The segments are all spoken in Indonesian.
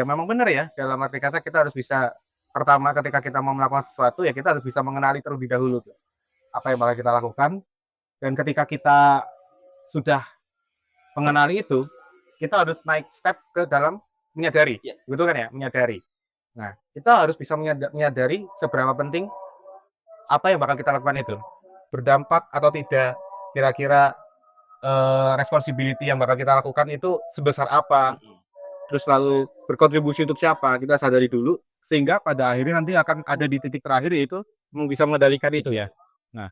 ya memang benar ya, dalam arti kata kita harus bisa pertama ketika kita mau melakukan sesuatu ya kita harus bisa mengenali terlebih dahulu tuh, apa yang bakal kita lakukan dan ketika kita sudah mengenali itu, kita harus naik step ke dalam menyadari, Iya. gitu kan ya, menyadari. Nah, kita harus bisa menyadari seberapa penting apa yang bakal kita lakukan itu, berdampak atau tidak, kira-kira responsibility yang bakal kita lakukan itu sebesar apa, terus lalu berkontribusi untuk siapa, kita sadari dulu, sehingga pada akhirnya nanti akan ada di titik terakhir yaitu bisa mengendalikan itu ya. Nah,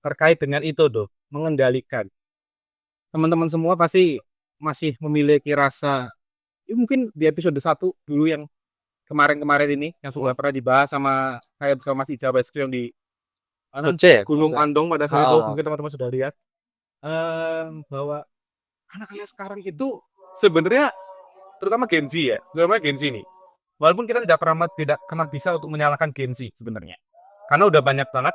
terkait dengan itu tuh, mengendalikan. Teman-teman semua pasti masih memiliki rasa, ya mungkin di episode 1 dulu yang kemarin-kemarin ini, yang sudah pernah dibahas sama kayak sama Mas Ija Baskri yang di Gunung Andong pada saat itu, mungkin teman-teman sudah lihat. Bahwa anak-anak sekarang itu sebenarnya terutama Gen Z ya, terutama Gen Z nih. Walaupun kita tidak pernah bisa untuk menyalahkan Gen Z sebenarnya. Karena udah banyak banget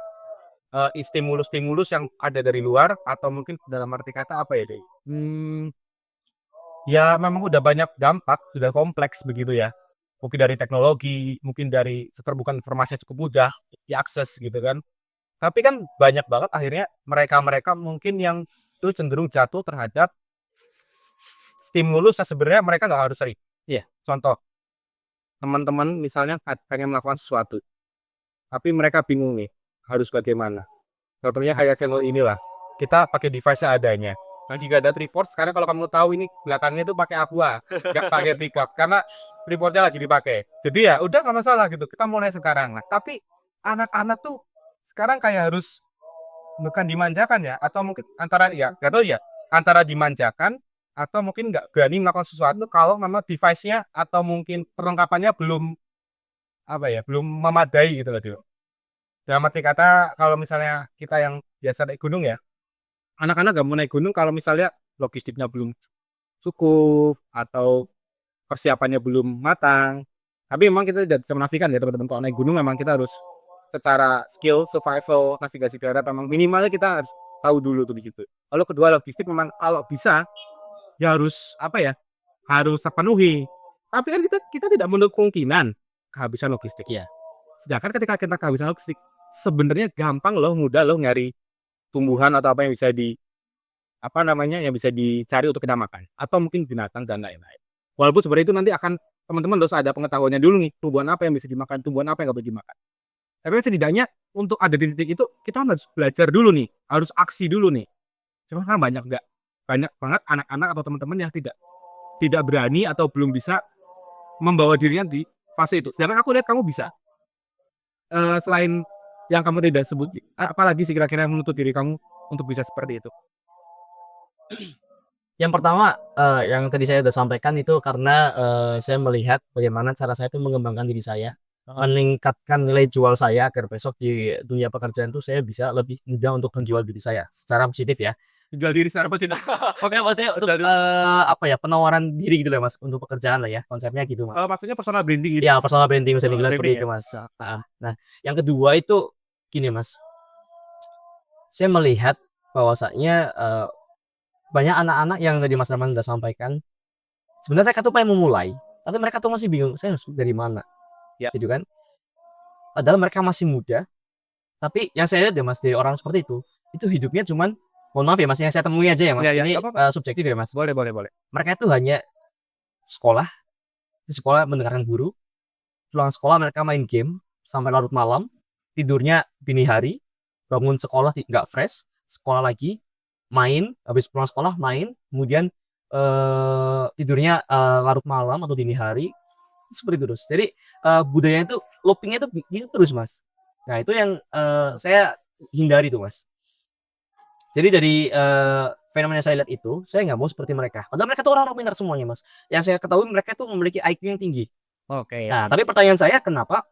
stimulus-stimulus yang ada dari luar atau mungkin dalam arti kata apa ya, Dek? Ya memang udah banyak dampak, sudah kompleks begitu ya. Mungkin dari teknologi, mungkin dari keterbukaan informasi yang cukup mudah diakses gitu kan. Tapi kan banyak banget akhirnya mereka-mereka mungkin yang itu cenderung jatuh terhadap stimulus yang sebenarnya mereka nggak harus sering. Iya. Contoh, teman-teman misalnya pengen melakukan sesuatu, tapi mereka bingung nih harus bagaimana. Contohnya kayak channel inilah, kita pakai device adanya. Nah, jika ada Triforce, sekarang kalau kamu tahu ini belakangnya itu pakai Aqua, nggak pakai pickup karena Triforce-nya lagi dipakai. Jadi ya udah nggak masalah gitu. Kita mulai sekarang. Nah, tapi anak-anak tuh sekarang kayak harus bukan dimanjakan ya, atau mungkin antara ya nggak tahu ya, antara dimanjakan atau mungkin nggak berani melakukan sesuatu kalau memang device-nya atau mungkin perlengkapannya belum apa ya, belum memadai gitu loh. Dalam arti kata kalau misalnya kita yang biasa naik gunung ya, anak-anak nggak mau naik gunung kalau misalnya logistiknya belum cukup atau persiapannya belum matang. Tapi memang kita tidak bisa menafikan ya teman-teman, kalau naik gunung memang kita harus secara skill survival navigasi darat memang minimalnya kita harus tahu dulu tuh di situ. Lalu kedua logistik memang kalau bisa ya harus apa ya, harus terpenuhi. Tapi kan kita tidak menutup kemungkinan kehabisan logistik. Iya. Sedangkan ketika kita kehabisan logistik, sebenarnya gampang loh, mudah loh nyari tumbuhan atau apa yang bisa yang bisa dicari untuk kita makan atau mungkin binatang dan lain-lain. Walaupun sebenarnya itu nanti akan teman-teman harus ada pengetahuannya dulu nih, tumbuhan apa yang bisa dimakan, tumbuhan apa yang nggak boleh dimakan. Tapi setidaknya untuk ada di titik itu kita harus belajar dulu nih, harus aksi dulu nih. Cuma kan banyak banget anak-anak atau teman-teman yang tidak berani atau belum bisa membawa dirinya di fase itu. Sedangkan aku lihat kamu bisa. Selain yang kamu tidak sebut, apalagi sih kira-kira yang menuntut diri kamu untuk bisa seperti itu? Yang pertama, yang tadi saya udah sampaikan itu karena, saya melihat bagaimana cara saya itu mengembangkan diri saya, meningkatkan nilai jual saya agar besok di dunia pekerjaan itu saya bisa lebih mudah untuk menjual diri saya secara positif ya. Jual diri secara positif. Oke, maksudnya untuk, apa ya, penawaran diri gitu loh Mas, untuk pekerjaan lah ya, konsepnya gitu Mas. Maksudnya personal branding gitu? Ya personal branding bisa dibilang seperti Branding itu ya? Mas. Nah, yang kedua itu gini Mas, saya melihat bahwasanya, banyak anak-anak yang tadi Mas Arman udah sampaikan, sebenarnya mereka tuh pengen memulai, tapi mereka tuh masih bingung, "Saya harus dari mana?" Ya. Gitu kan. Padahal mereka masih muda, tapi yang saya lihat ya Mas, dari orang seperti itu hidupnya cuman mohon maaf ya Mas, yang saya temui aja ya Mas, Ya, ini, nggak apa-apa. subjektif ya Mas. Boleh. Mereka itu hanya sekolah, di sekolah mendengarkan guru, pulang sekolah mereka main game sampai larut malam, tidurnya dini hari, bangun sekolah nggak fresh, sekolah lagi, main, habis pulang sekolah main, kemudian, tidurnya, larut malam atau dini hari, seperti itu terus. Jadi, budayanya itu looping-nya itu gitu terus, Mas. Nah itu yang, saya hindari tuh, Mas. Jadi dari, fenomena yang saya lihat itu, saya nggak mau seperti mereka. Padahal mereka tuh orang-orang pintar semuanya, Mas. Yang saya ketahui mereka tuh memiliki IQ yang tinggi. Oke ya. Nah, tapi pertanyaan saya kenapa,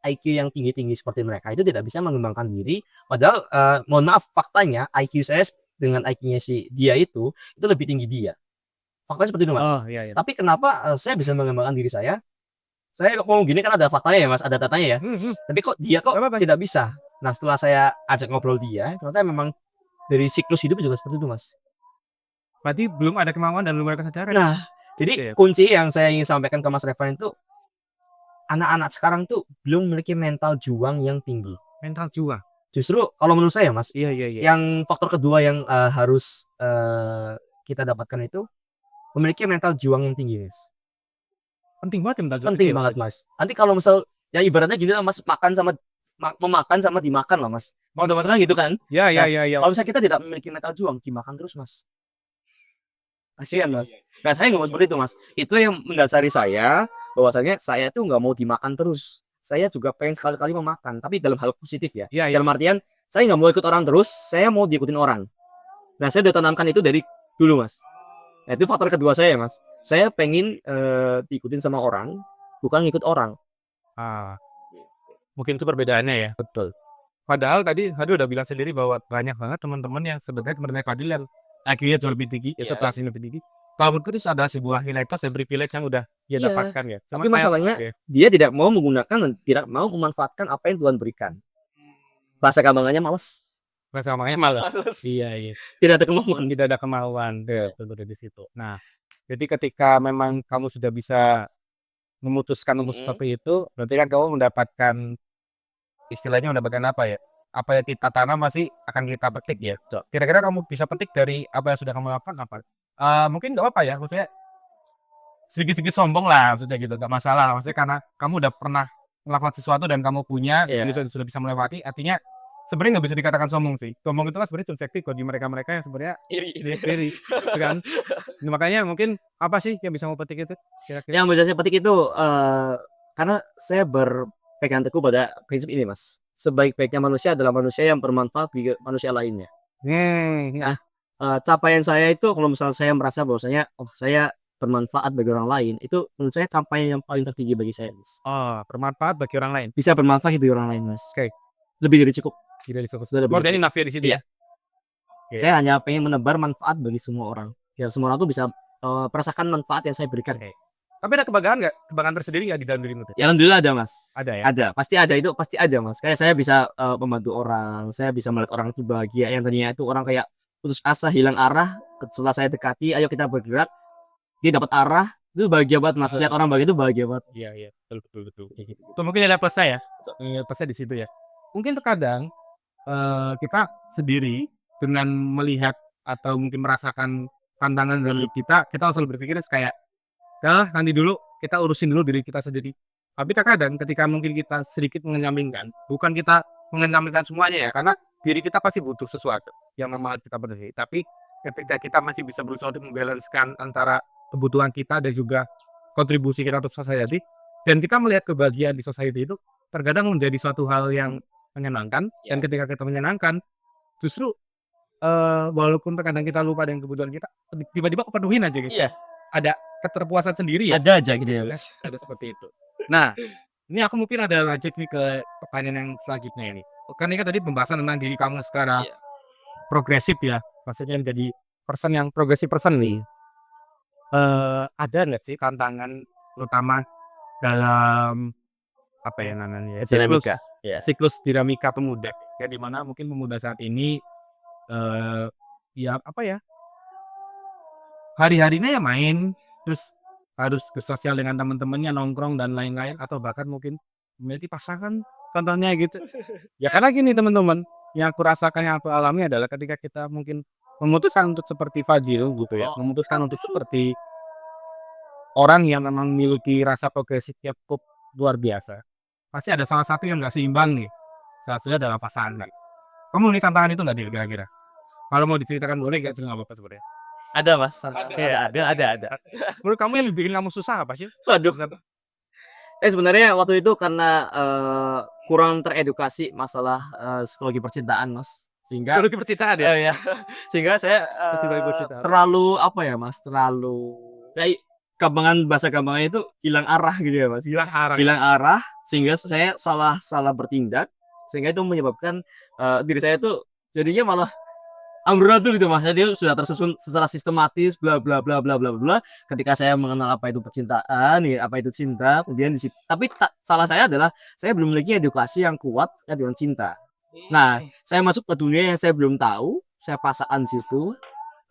IQ yang tinggi-tinggi seperti mereka itu tidak bisa mengembangkan diri, padahal, mohon maaf faktanya IQ saya dengan IQ-nya si dia itu lebih tinggi dia. Faktanya seperti itu, Mas. Oh, iya. Tapi kenapa, saya bisa mengembangkan diri saya ngomong gini kan ada faktanya ya, Mas, ada datanya ya. Tapi kok dia kok Nggak apa-apa. tidak bisa. Nah, setelah saya ajak ngobrol dia, ternyata memang dari siklus hidup juga seperti itu, Mas. Berarti belum ada kemauan dan belum ada kesadaran. Nah, Jadi Oke. kunci yang saya ingin sampaikan ke Mas Revan itu, anak-anak sekarang tuh belum memiliki mental juang yang tinggi. Mental juang. Justru kalau menurut saya Mas, Iya, iya, iya. yang faktor kedua yang harus kita dapatkan itu memiliki mental juang yang tinggi, Mas. Penting banget ya mental juang. Penting Iya, banget, Mas. Nanti kalau misal ya ibaratnya gini lah Mas, memakan sama dimakan lah Mas. Kalau teman kan gitu kan. iya, iya, Nah, iya, iya. kalau misalnya kita tidak memiliki mental juang, dimakan terus, Mas. Kasihan, Mas. Nah, saya nggak mau seperti itu, Mas. Itu yang mendasari saya bahwasanya saya tuh nggak mau dimakan terus. Saya juga pengen sekali-kali memakan, tapi dalam hal positif ya. Iya, iya. Dalam artian saya nggak mau ikut orang terus, saya mau diikutin orang. Nah, saya udah tanamkan itu dari dulu, Mas. Nah, itu faktor kedua saya, Mas. Saya pengen diikutin sama orang, bukan ngikut orang. Ah, mungkin itu perbedaannya ya. Betul. Padahal tadi udah bilang sendiri bahwa banyak banget teman-teman yang sebenarnya kemerdekaan keadilan akhirnya jauh lebih tinggi, Iya. setelah lebih tinggi. Kalau menurutku itu adalah sebuah nilai plus dan privilege yang udah dia Iya. dapatkan ya. Tapi masalahnya dia tidak mau menggunakan dan tidak mau memanfaatkan apa yang Tuhan berikan. Bahasa gampangannya males. bahasa makanya males. Males. Iya, iya. Tidak ada kemauan. Tidak ada kemauan. Betul di situ. Nah, jadi ketika memang kamu sudah bisa memutuskan untuk seperti itu, berarti kan kamu mendapatkan istilahnya mendapatkan apa ya? Apa yang kita tanam masih akan kita petik ya. Kira-kira kamu bisa petik dari apa yang sudah kamu lakukan apa? Mungkin nggak apa ya, maksudnya sedikit-sedikit sombong lah maksudnya gitu, nggak masalah lah. Maksudnya karena kamu udah pernah melakukan sesuatu dan kamu punya, Iya. sudah bisa melewati, artinya sebenarnya nggak bisa dikatakan sombong sih. Sombong itu kan sebenarnya subjektif bagi mereka-mereka yang sebenarnya iri, gitu kan. Nah, makanya mungkin apa sih yang bisa mau petik itu kira-kira? Yang bisa saya petik itu karena saya berpegang teguh pada prinsip ini, Mas. Sebaik-baiknya manusia adalah manusia yang bermanfaat bagi manusia lainnya. Ya. Capaian saya itu kalau misalnya saya merasa bahwasanya, oh saya bermanfaat bagi orang lain, itu menurut saya capaian yang paling tertinggi bagi saya, Mas. Oh, bermanfaat bagi orang lain. Bisa bermanfaat bagi orang lain, Mas. Oke. Lebih dari cukup. Tidak disebut. Sudah lebih More than dari enough ya di situ Iya. ya. Oke. Saya hanya pengen menebar manfaat bagi semua orang. Ya semua orang tuh bisa merasakan manfaat yang saya berikan. Oke. Tapi ada kebanggaan nggak? Kebanggaan tersendiri nggak di dalam dirimu tuh? Ya alhamdulillah ada, Mas. Ada ya. Ada, pasti ada, itu pasti ada, Mas. Kayak saya bisa membantu orang, saya bisa melihat orang itu bahagia yang tadinya itu orang kayak putus asa, hilang arah, setelah saya dekati, ayo kita bergerak, dia dapat arah, itu bahagia banget, Mas. Lihat orang bahagia itu bahagia banget. Iya, iya, betul. Itu mungkin ada plusnya ya. Plusnya di situ ya. Mungkin terkadang kita sendiri dengan melihat atau mungkin merasakan tantangan dalam hidup kita harus selalu berpikir kayak, "Dah, nanti dulu kita urusin dulu diri kita sendiri." Tapi terkadang ketika mungkin kita sedikit mengenyampingkan, bukan kita mengenyampingkan semuanya ya, karena diri kita pasti butuh sesuatu yang memang kita penuhi. Tapi ketika kita masih bisa berusaha untuk membalancekan antara kebutuhan kita dan juga kontribusi kita untuk society, dan kita melihat kebahagiaan di society itu terkadang menjadi suatu hal yang menyenangkan. Dan ketika kita menyenangkan, justru walaupun terkadang kita lupa dengan kebutuhan kita, tiba-tiba kepenuhin aja gitu. Iya. Ada keterpuasan sendiri ya. Ada aja gitu ya, Mas. Ada seperti itu. Nah, ini aku mungkin ada lanjut nih ke pertanyaan yang selanjutnya ini. Kan ini kan tadi pembahasan tentang diri kamu secara progresif ya, maksudnya menjadi person yang progresif person nih. Ada nggak sih tantangan terutama dalam apa ya namanya ya, Dinamika. siklus dinamika pemuda ya, di mana mungkin pemuda saat ini ya apa ya, hari-harinya ya main, terus harus bersosial dengan teman-temannya, nongkrong dan lain-lain, atau bahkan mungkin memiliki pasangan contohnya gitu. Ya karena gini teman-teman, yang aku rasakan, yang aku alami adalah ketika kita mungkin memutuskan untuk seperti Fadil gitu ya, memutuskan untuk seperti orang yang memang memiliki rasa progresif yang cukup luar biasa, pasti ada salah satu yang nggak seimbang nih, salah satunya adalah pasangan. Kamu nih tantangan itu nggak, Dil, kira-kira? Kalau mau diceritakan boleh nggak, nggak apa-apa sebenarnya. Ada, Mas. Iya, ada. Menurut kamu yang bikin kamu susah apa sih? Waduh. Sebenarnya waktu itu karena kurang teredukasi masalah psikologi percintaan, Mas. Sehingga Psikologi percintaan ya? ya. Sehingga saya Psikologi percintaan. terlalu apa ya, Mas, terlalu bahasa gampangnya itu hilang arah gitu ya, Mas. Hilang arah sehingga saya salah bertindak, sehingga itu menyebabkan diri saya tuh jadinya malah amburadul gitu, Mas. Jadi sudah tersusun secara sistematis bla bla bla bla bla bla. Ketika saya mengenal apa itu percintaan, ya apa itu cinta, kemudian tapi salah saya adalah saya belum memiliki edukasi yang kuat terkait dengan cinta. Nah, saya masuk ke dunia yang saya belum tahu, saya pasangan situ.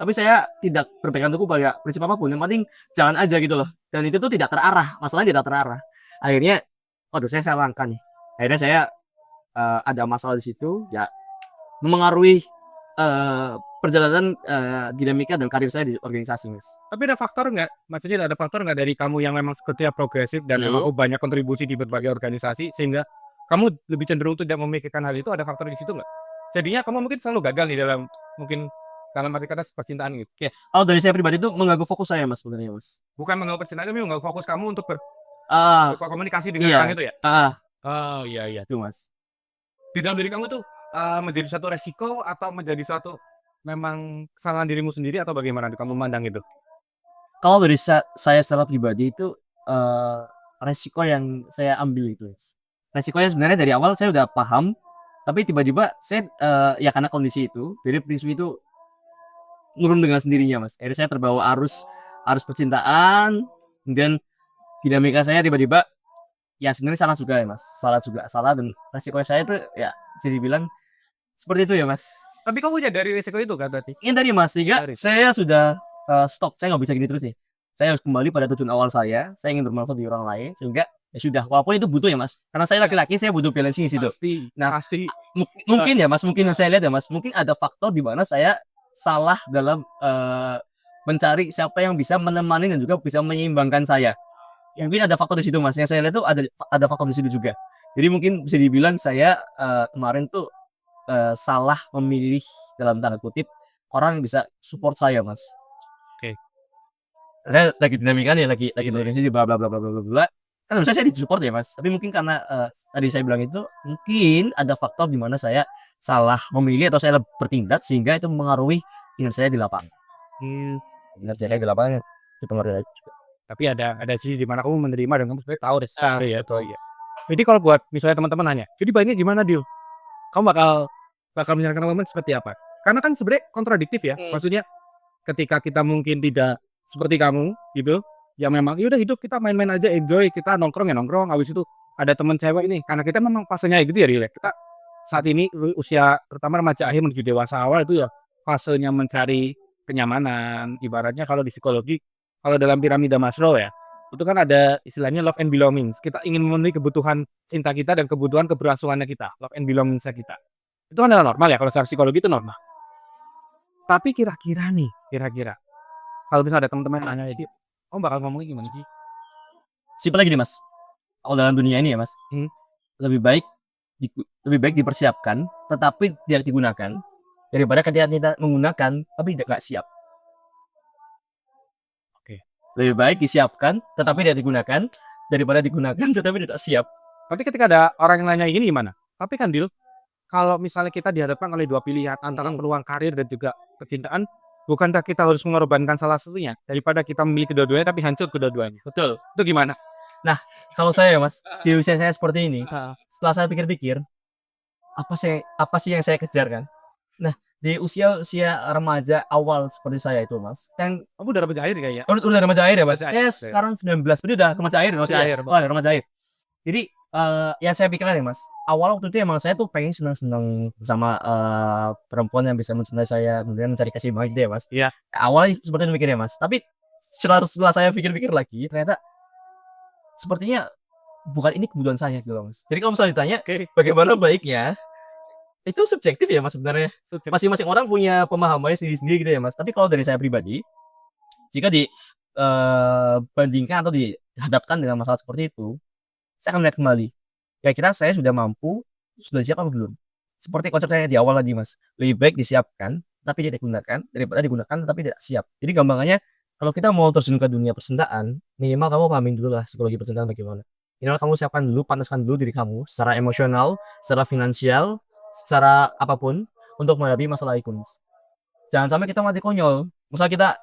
Tapi saya tidak berpegang teguh pada prinsip apapun, yang penting jalan aja gitu loh. Dan itu tuh tidak terarah, masalahnya tidak terarah. Akhirnya, waduh saya salah langkah nih. Akhirnya saya ada masalah di situ, ya memengaruhi perjalanan dinamika dan karir saya di organisasi, Mas. Tapi ada faktor nggak? Maksudnya ada faktor nggak dari kamu yang memang sepertinya progresif dan memang banyak kontribusi di berbagai organisasi sehingga kamu lebih cenderung tidak memikirkan hal itu, ada faktor di situ nggak? Jadinya kamu mungkin selalu gagal di dalam mungkin dalam arti kata percintaan gitu. Oke, kalau dari saya pribadi itu mengganggu fokus saya, Mas, sebenarnya, Mas. Bukan mengganggu percintaan tapi mengganggu fokus kamu untuk Ah, berkomunikasi dengan iya. orang itu ya? Oh iya iya. Itu, Mas. Di dalam diri kamu tuh menjadi satu resiko atau menjadi satu memang kesalahan dirimu sendiri atau bagaimana kamu memandang itu? Kalau dari saya secara pribadi itu, eee, resiko yang saya ambil itu, Mas. Resikonya sebenarnya dari awal saya udah paham, tapi tiba-tiba saya, ya karena kondisi itu, jadi prinsip itu nurun dengan sendirinya, Mas. Akhirnya saya terbawa arus arus percintaan, kemudian dinamika saya tiba-tiba, ya sebenarnya salah juga ya, Mas, salah juga, salah dan resiko saya itu ya bisa dibilang seperti itu ya, Mas. Tapi kamu menyadari resiko itu kan berarti? Ini tadi, Mas, sehingga Dari saya sudah, stop, saya nggak bisa gini terus nih. Saya harus kembali pada tujuan awal saya ingin bermanfaat bagi orang lain, sehingga ya sudah, walaupun itu butuh ya, Mas, karena saya laki-laki, saya butuh balancing di situ. pasti Nah, pasti mungkin ya, Mas, mungkin yang saya lihat ya, Mas, mungkin ada faktor di mana saya salah dalam, mencari siapa yang bisa menemani dan juga bisa menyeimbangkan saya. Ya mungkin ada faktor di situ, Mas, yang saya lihat tuh ada faktor di situ juga. Jadi mungkin bisa dibilang saya, kemarin tuh, salah memilih dalam tanda kutip orang yang bisa support saya, Mas. Oke. Saya lagi dinamika nih, lagi berorganisasi bla bla bla bla bla bla bla. Kan harusnya saya di-support ya, Mas, tapi mungkin karena, tadi saya bilang itu, mungkin ada faktor di mana saya salah memilih atau saya bertindak sehingga itu mengaruhi kinerja saya di lapangan. Mmm, Kinerja saya di lapangan dipengaruhi juga. tapi ada sisi di mana kamu menerima dan kamu sebenarnya tahu resiko ya itu betul. iya. Jadi kalau buat misalnya teman-teman nanya, "Jadi baiknya gimana, Dil?" Kamu bakal bakal menyarankan teman-teman seperti apa? Karena kan sebenarnya kontradiktif ya, maksudnya ketika kita mungkin tidak seperti kamu gitu, yang memang ya udah hidup kita main-main aja, enjoy, kita nongkrong ya nongkrong, habis itu ada teman cewek ini, karena kita memang fasenya gitu ya, Dil, ya. Kita saat ini usia terutama remaja akhir menuju dewasa awal itu ya fasenya mencari kenyamanan, ibaratnya kalau di psikologi, kalau dalam piramida Maslow ya, itu kan ada istilahnya love and belongings. Kita ingin memenuhi kebutuhan cinta kita dan kebutuhan keberlangsungannya kita, love and belongings-nya kita. Itu kan adalah normal ya, kalau secara psikologi itu normal. Tapi kira-kira nih, kira-kira kalau misalnya ada teman-teman yang nanya, "Dit, kamu bakal ngomongnya gimana sih?" Simpelnya gini, Mas, kalau dalam dunia ini ya, Mas, Hmm. lebih baik lebih baik dipersiapkan tetapi tidak digunakan daripada ketika kita menggunakan tapi nggak siap. Oke. Lebih baik disiapkan tetapi tidak digunakan daripada digunakan tetapi tidak siap. Tapi ketika ada orang yang nanya gini gimana? Tapi kan Dil, kalau misalnya kita dihadapkan oleh dua pilihan antara peluang karir dan juga kecintaan, bukankah kita harus mengorbankan salah satunya daripada kita memilih kedua-duanya tapi hancur kedua-duanya? Betul. Itu gimana? Nah, kalau saya ya, Mas, di usia saya seperti ini, Heeh. setelah saya pikir-pikir, apa sih yang saya kejar kan? Nah, di usia-usia remaja awal seperti saya itu, Mas, kan Kamu udah remaja akhir kayaknya? udah remaja akhir ya, Mas? Remaja Saya akhir. sekarang 19, berarti udah remaja akhir Remaja maksudnya? akhir, Wah, remaja akhir. Jadi, yang saya pikirkan ya, Mas, awal waktu itu emang saya tuh pengen senang-senang sama, perempuan yang bisa mencintai saya, kemudian mencari keseimbangan gitu ya, Mas. Iya. Awalnya seperti itu mikirnya, Mas, tapi setelah saya pikir-pikir lagi, ternyata sepertinya bukan ini kebutuhan saya gitu loh, Mas. Jadi kalau misalnya ditanya, Oke. bagaimana baiknya, itu subjektif ya, Mas, sebenarnya. Masing-masing orang punya pemahamannya sendiri-sendiri gitu ya, Mas. Tapi kalau dari saya pribadi, jika bandingkan atau dihadapkan dengan masalah seperti itu, saya akan melihat kembali, kira-kira saya sudah mampu, sudah siap apa belum? Seperti konsep saya di awal tadi, Mas, lebih baik disiapkan tapi tidak digunakan, daripada digunakan tapi tidak siap. Jadi gampangannya, kalau kita mau terjun ke dunia percintaan, minimal kamu pahamin dulu lah psikologi percintaan bagaimana. Minimal kamu siapkan dulu, panaskan dulu diri kamu secara emosional, secara finansial, secara apapun untuk menghadapi masalah itu, Mas. Jangan sampai kita mati konyol. Misal kita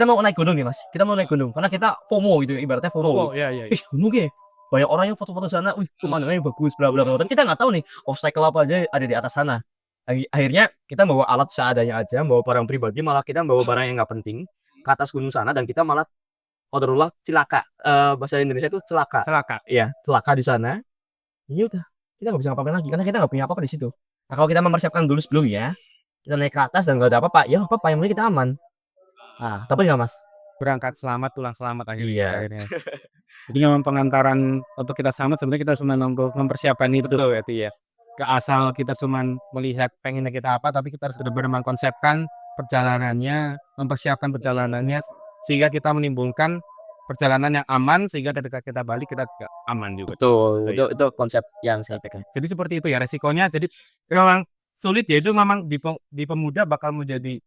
mau naik gunung nih, Mas, kita mau naik gunung karena kita FOMO gitu, ibaratnya FOMO. Oh, iya iya. Ih, gunung ya, banyak orang yang foto-foto sana, wih pemandangannya bagus, bla bla bla, dan kita nggak tahu nih obstacle apa aja ada di atas sana. Akhirnya kita bawa alat seadanya aja, bawa barang pribadi, malah kita bawa barang yang nggak penting ke atas gunung sana dan kita malah qadarullah cilaka, bahasa Indonesia itu celaka. Celaka. Iya, celaka di sana. Ya udah, kita nggak bisa ngapa-ngapain lagi karena kita nggak punya apa-apa di situ. Nah, kalau kita mempersiapkan dulu sebelumnya, kita naik ke atas dan nggak ada apa-apa, ya nggak apa-apa, yang penting kita aman. Nah, tapi nggak Mas? Berangkat selamat, pulang selamat Iya. akhirnya. Jadi memang pengantaran untuk kita selamat sebenarnya kita cuma mempersiapkan itu berarti ya. Ke asal kita cuman melihat pengennya kita apa, tapi kita harus benar-benar mengkonsepkan perjalanannya, mempersiapkan perjalanannya sehingga kita menimbulkan perjalanan yang aman sehingga ketika kita balik kita juga aman juga. Betul, Gitu ya. itu konsep yang saya pegang. Jadi seperti itu ya resikonya. Jadi memang sulit ya itu memang di pemuda bakal menjadi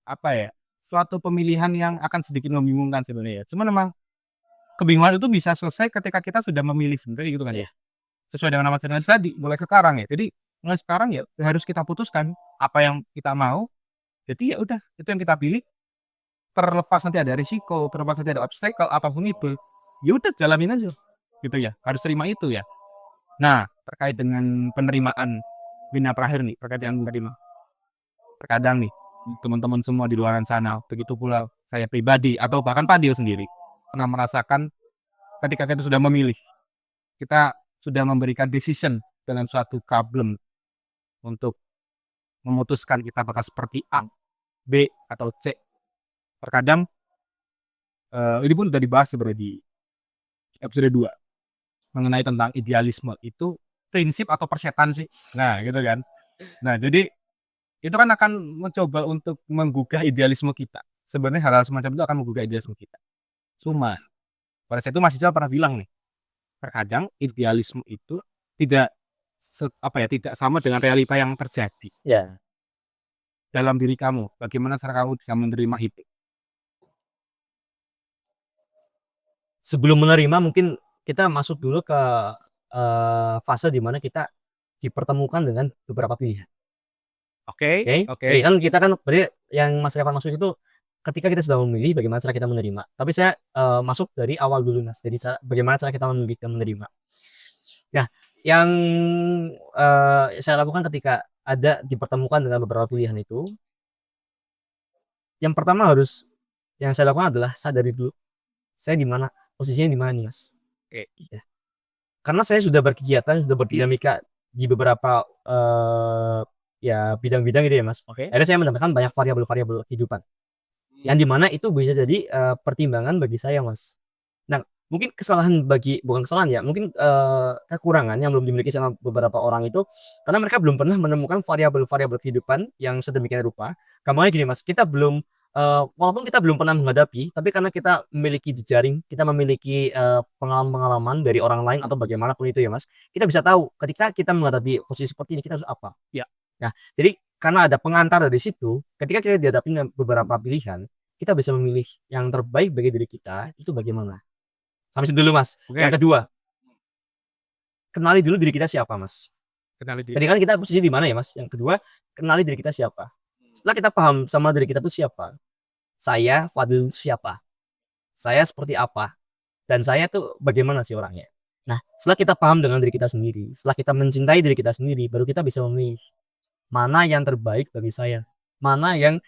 apa ya? Suatu pemilihan yang akan sedikit membingungkan sebenarnya. Cuman memang kebingungan itu bisa selesai ketika kita sudah memilih sendiri gitu kan ya. Iya. Sesuai dengan nama channel tadi, mulai sekarang ya. Jadi mulai sekarang ya harus kita putuskan apa yang kita mau. Jadi ya udah itu yang kita pilih. Terlepas nanti ada risiko, terlepas nanti ada obstacle apapun itu, ya udah jalanin aja. Gitu ya. Harus terima itu ya. Nah, terkait dengan penerimaan Bina terakhir nih, terkait dengan menerima. Terkadang nih, teman-teman semua di luar sana, begitu pula saya pribadi atau bahkan Padil sendiri pernah merasakan ketika kita sudah memilih, kita sudah memberikan decision dalam suatu problem untuk memutuskan kita bakal seperti A, B, atau C. Terkadang ini pun sudah dibahas sebenarnya di episode 2 mengenai tentang idealisme itu prinsip atau persetan sih. Nah, gitu kan. Nah, jadi itu kan akan mencoba untuk menggugah idealisme kita. Sebenarnya hal-hal semacam itu akan menggugah idealisme kita. Cuma pada saat itu Mas Ical pernah bilang nih, terkadang idealisme itu tidak tidak sama dengan realita yang terjadi Ya. dalam diri kamu. Bagaimana cara kamu bisa menerima itu? Sebelum menerima mungkin kita masuk dulu ke fase di mana kita dipertemukan dengan beberapa pilihan. Oke, Oke? Jadi kan kita kan berarti yang Mas Revan maksud itu ketika kita sudah memilih bagaimana cara kita menerima. Tapi saya masuk dari awal dulu Mas. Jadi bagaimana cara kita memilih dan menerima. Nah, yang saya lakukan ketika ada dipertemukan dengan beberapa pilihan itu, yang pertama yang saya lakukan adalah sadari dulu saya di mana, posisinya di mana nih Mas. Oke. Ya. Karena saya sudah berkegiatan, sudah berdinamika di beberapa ya bidang-bidang gitu ya Mas. Oke. Akhirnya saya mendapatkan banyak variabel-variabel kehidupan. Yang dimana itu bisa jadi pertimbangan bagi saya Mas. Nah, mungkin bukan kesalahan ya, mungkin kekurangan yang belum dimiliki sama beberapa orang itu karena mereka belum pernah menemukan variabel-variabel kehidupan yang sedemikian rupa. Gampangnya gini Mas, kita belum walaupun kita belum pernah menghadapi, tapi karena kita memiliki jejaring, kita memiliki pengalaman-pengalaman dari orang lain atau bagaimanapun itu ya Mas, kita bisa tahu ketika kita menghadapi posisi seperti ini kita harus apa. Ya. Nah, jadi karena ada pengantar dari situ, ketika kita dihadapin dengan beberapa pilihan, kita bisa memilih yang terbaik bagi diri kita itu bagaimana. Sampai situ dulu Mas. Oke. Yang kedua, kenali dulu diri kita siapa Mas. Kenali diri. Jadi kan kita posisi di mana ya Mas. Yang kedua, kenali diri kita siapa. Setelah kita paham sama diri kita itu siapa, saya Fadil siapa, saya seperti apa, dan saya tuh bagaimana sih orangnya. Nah, setelah kita paham dengan diri kita sendiri, setelah kita mencintai diri kita sendiri, baru kita bisa memilih mana yang terbaik bagi saya, mana yang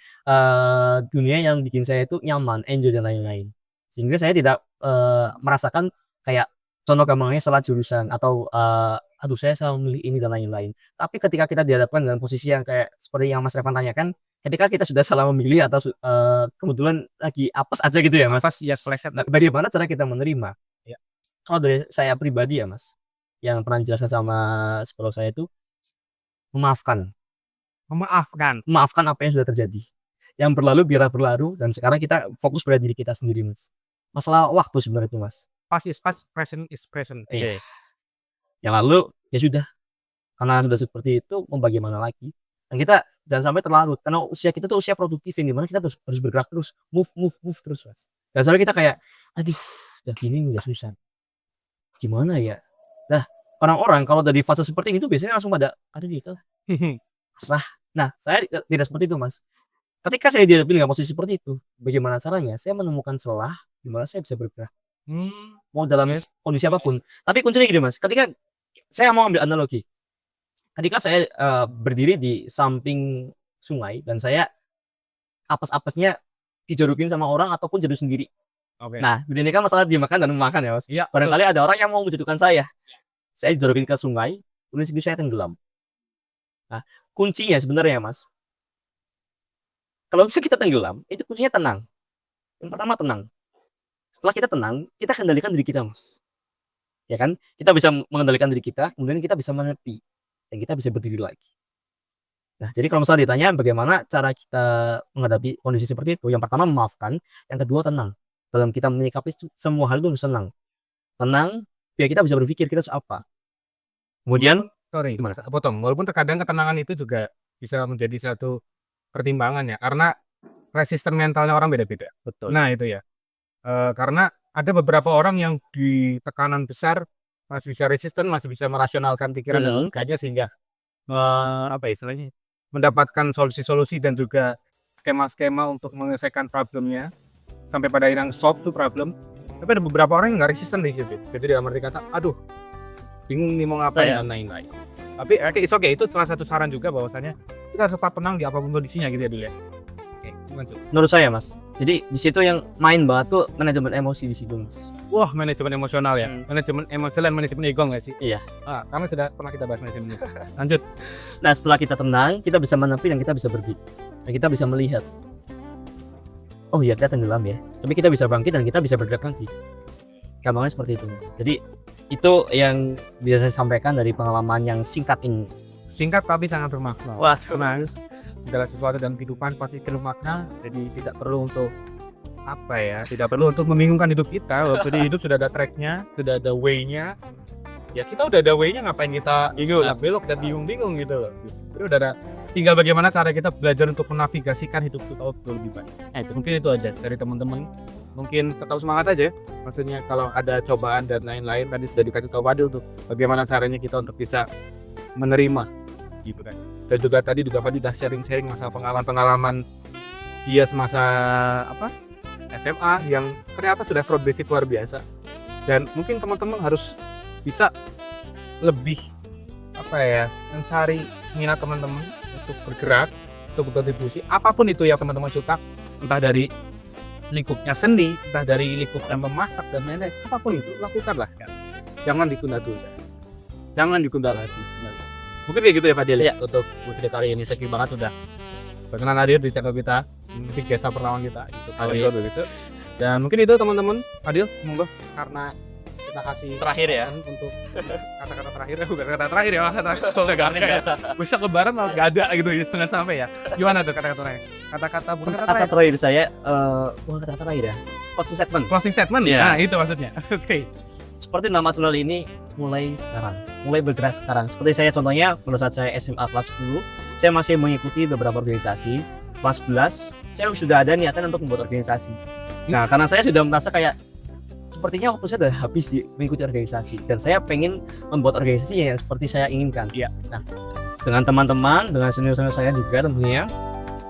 dunia yang bikin saya itu nyaman, enjoy dan lain-lain. Sehingga saya tidak merasakan kayak contoh gampangnya salah jurusan atau aduh saya salah memilih ini dan lain-lain. Tapi ketika kita dihadapkan dengan posisi yang kayak seperti yang Mas Revan tanyakan, ketika kita sudah salah memilih atau kebetulan lagi apes aja gitu ya Mas. Pas ya fleset. Nah, bagaimana cara kita menerima? Ya. Kalau dari saya pribadi ya Mas, yang pernah dijelaskan sama psikolog saya itu memaafkan. Memaafkan apa yang sudah terjadi. Yang berlalu biarlah berlalu dan sekarang kita fokus pada diri kita sendiri Mas. Masalah waktu sebenarnya itu Mas. Past is past, present is present. Iya. Yang lalu ya sudah, karena sudah seperti itu mau bagaimana lagi. Dan kita jangan sampai terlarut karena usia kita tuh usia produktif yang dimana kita harus bergerak terus, move terus Mas. Jangan sampai kita kayak aduh udah gini udah susah. Gimana ya? Nah, orang-orang kalau dari fase seperti ini tuh biasanya langsung pada aduh gitu lah. Pasrah. Nah, saya tidak seperti itu Mas. Ketika saya dihadapin dengan posisi seperti itu, bagaimana caranya? Saya menemukan celah di mana saya bisa bergerak. Mau dalam kondisi apapun. Tapi kuncinya gini Mas, ketika saya mau ambil analogi. Ketika saya berdiri di samping sungai dan saya apes-apesnya dijodohin sama orang ataupun jenuh sendiri. Oke. Nah, ini kan masalah dimakan dan memakan ya Mas. Iya. Barangkali ada orang yang mau menjodohkan saya. Saya dijodohin ke sungai, kemudian situ saya tenggelam. Nah, kuncinya sebenarnya Mas, kalau bisa kita tenggelam, itu kuncinya tenang. Yang pertama tenang. Setelah kita tenang, kita kendalikan diri kita, Mas. Ya kan? Kita bisa mengendalikan diri kita, kemudian kita bisa menepi dan kita bisa berdiri lagi. Nah, jadi kalau misalnya ditanya bagaimana cara kita menghadapi kondisi seperti itu, yang pertama memaafkan, yang kedua tenang. Dalam kita menyikapi semua hal itu tenang. Tenang, biar kita bisa berpikir kita harus apa. Kemudian Sorry, gimana? potong. Walaupun terkadang ketenangan itu juga bisa menjadi satu pertimbangan ya, karena resisten mentalnya orang beda-beda. Betul. Nah itu ya, karena ada beberapa orang yang di tekanan besar masih bisa resisten, masih bisa merasionalkan pikiran dan Betul. logikanya sehingga apa istilahnya, mendapatkan solusi-solusi dan juga skema-skema untuk menyelesaikan problemnya sampai pada akhirnya solve tuh problem. Tapi ada beberapa orang yang nggak resisten di situ. Jadi dalam arti kata, aduh, bingung nih mau ngapain Iya. dan lain-lain. Tapi oke, itu salah satu saran juga bahwasanya kita harus tetap tenang di apapun kondisinya gitu ya dulu ya. Oke, lanjut. Menurut saya, Mas. Jadi di situ yang main banget tuh manajemen emosi di situ, Mas. Wah, manajemen emosional ya. Hmm. Manajemen emosional dan manajemen ego nggak sih? Iya. Karena sudah pernah kita bahas manajemen itu. Lanjut. Nah, setelah kita tenang, kita bisa menepi dan kita bisa berdiri. Dan kita bisa melihat. Oh iya, kita tenggelam ya. Tapi kita bisa bangkit dan kita bisa bergerak lagi. Gampangnya seperti itu, Mas. Jadi itu yang bisa saya sampaikan dari pengalaman yang singkat ini. Singkat tapi sangat bermakna. Wah, Karena segala sesuatu dalam kehidupan pasti penuh makna, jadi tidak perlu untuk apa ya, tidak perlu untuk membingungkan hidup kita. Waktu di hidup sudah ada tracknya, sudah ada way-nya. Ya kita udah ada way-nya, ngapain kita belok dan bingung-bingung gitu loh. Jadi udah ada, tinggal bagaimana cara kita belajar untuk menavigasikan hidup kita lebih baik. Nah itu mungkin itu aja dari teman-teman. Mungkin tetap semangat aja. Maksudnya kalau ada cobaan dan lain-lain tadi sudah dikasih tahu Fadil tuh bagaimana caranya kita untuk bisa menerima gitu kan. Dan juga tadi juga Fadil udah sharing-sharing masa pengalaman-pengalaman dia semasa SMA yang ternyata sudah fraud basic luar biasa. Dan mungkin teman-teman harus bisa lebih mencari minat teman-teman untuk bergerak, untuk berkontribusi apapun itu yang teman-teman suka, entah dari lingkupnya seni, entah dari lingkupnya memasak dan lain-lain, apapun itu lakukanlah sekarang. Jangan ditunda-tunda, jangan ditunda lagi. Mungkin kayak gitu ya Fadil ya untuk video kali ini. Sekian banget udah berkenan hadir di channel kita, mungkin gestar pertama kita itu Fadil begitu. Dan mungkin itu teman-teman. Fadil monggo, karena kita kasih terakhir ya. untuk kata-kata terakhir, bukan kata terakhir ya, soalnya gak ada ya. Besok lebaran malah gak ada gitu ya, jangan sampai ya. Gimana tuh kata-kata terakhir? Kata-kata bukan kata Kata terakhir, terakhir saya, bukan kata terakhir ya. Closing statement. closing statement. Iya. Nah itu maksudnya. Oke. Seperti nama channel ini mulai sekarang, mulai bergerak sekarang. Seperti saya contohnya pada saat saya SMA kelas 10, saya masih mengikuti beberapa organisasi. Kelas 11, saya sudah ada niatan untuk membuat organisasi. Nah, karena saya sudah merasa kayak sepertinya waktu saya sudah habis sih mengikuti organisasi, dan saya pengen membuat organisasi yang seperti saya inginkan. Iya. Nah, dengan teman-teman, dengan senior-senior saya juga tentunya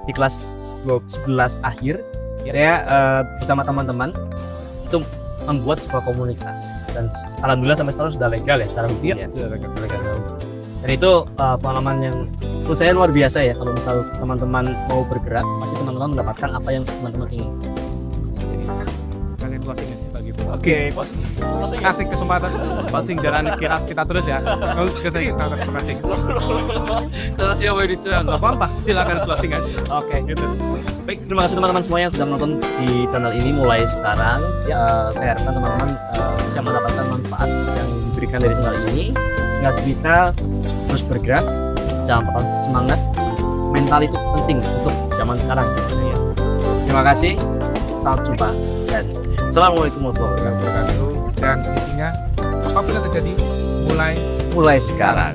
di kelas 11 akhir, saya bersama teman-teman itu membuat sebuah komunitas, dan alhamdulillah sampai sekarang sudah legal ya secara hukum ya. Sudah legal. Dan itu pengalaman yang menurut saya luar biasa ya. Kalau misal teman-teman mau bergerak, pasti teman-teman mendapatkan apa yang teman-teman ingin. Jadi kalian closing aja begitu. Oke, bos. Kasih kesempatan closing jalan kita terus ya. Closing. Terus ya mau dicuan, nggak apa-apa. Silakan closing aja. Oke. Gitu. Baik, terima kasih teman-teman semua yang sudah menonton di channel ini mulai sekarang. Ya, saya harapkan teman-teman bisa mendapatkan manfaat yang diberikan dari channel ini. Singkat cerita, terus bergerak, jangan lupa semangat. Mental itu penting untuk zaman sekarang. Ya. Terima kasih, sampai jumpa, dan assalamualaikum warahmatullahi wabarakatuh. Dan intinya apapun yang terjadi mulai Mulai sekarang.